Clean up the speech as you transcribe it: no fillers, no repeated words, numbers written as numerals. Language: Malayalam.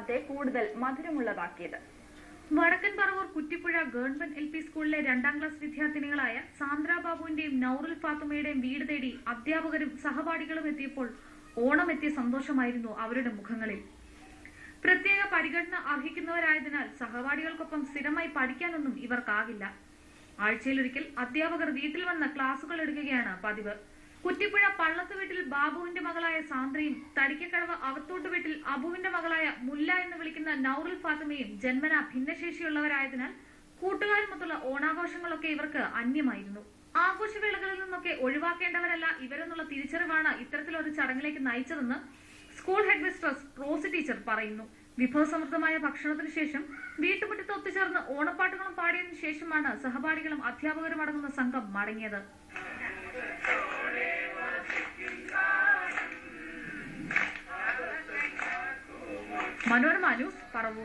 ഓണത്തെ കൂടുതൽ മധുരമുള്ളതാക്കിയത്. വടക്കൻ പറവൂർ കുറ്റിപ്പുഴ ഗവൺമെന്റ് LP സ്കൂളിലെ 2ാം ക്ലാസ് വിദ്യാർത്ഥിനികളായ സാന്ദ്ര ബാബുവിന്റെയും നൌറുൽ ഫാത്തുമയുടെയും വീട് തേടി അധ്യാപകരും സഹപാഠികളും എത്തിയപ്പോൾ ഓണമെത്തിയ സന്തോഷമായിരുന്നു അവരുടെ മുഖങ്ങളിൽ. പ്രത്യേക പരിഗണന അർഹിക്കുന്നവരായതിനാൽ സഹപാഠികൾക്കൊപ്പം സ്ഥിരമായി പഠിക്കാനൊന്നും ഇവർക്കാകില്ല. ആഴ്ചയിലൊരിക്കൽ അധ്യാപകർ വീട്ടിൽ വന്ന് ക്ലാസുകൾ എടുക്കുകയാണ് പതിവ്. കുറ്റിപ്പുഴ പള്ളത്ത് വീട്ടിൽ ബാബുവിന്റെ മകളായ സാന്ദ്രയും തടിക്കക്കടവ് അവത്തോട്ട് വീട്ടിൽ അബുവിന്റെ മകളായ മുല്ല എന്ന് വിളിക്കുന്ന നൌറുൽ ഫാത്തുമയും ജന്മന ഭിന്നശേഷിയുള്ളവരായതിനാൽ കൂട്ടുകാരുമൊത്തുള്ള ഓണാഘോഷങ്ങളൊക്കെ ഇവർക്ക് അന്യമായിരുന്നു. ആഘോഷവേളകളിൽ നിന്നൊക്കെ ഒഴിവാക്കേണ്ടവരല്ല ഇവരെന്നുള്ള തിരിച്ചറിവാണ് ഇത്തരത്തിലൊരു ചടങ്ങിലേക്ക് നയിച്ചതെന്ന് school headmistress Rosy teacher പറയുന്നു. വിഭവസമൃദ്ധമായ ഭക്ഷണത്തിന് ശേഷം വീട്ടുമുറ്റത്ത് ഒത്തുചേർന്ന് ഓണപ്പാട്ടുകളും പാടിയതിനു ശേഷമാണ് സഹപാഠികളും അധ്യാപകരും അടങ്ങുന്ന സംഘം മടങ്ങിയത്. മനോരമ ന്യൂസ്, പറവൂർ.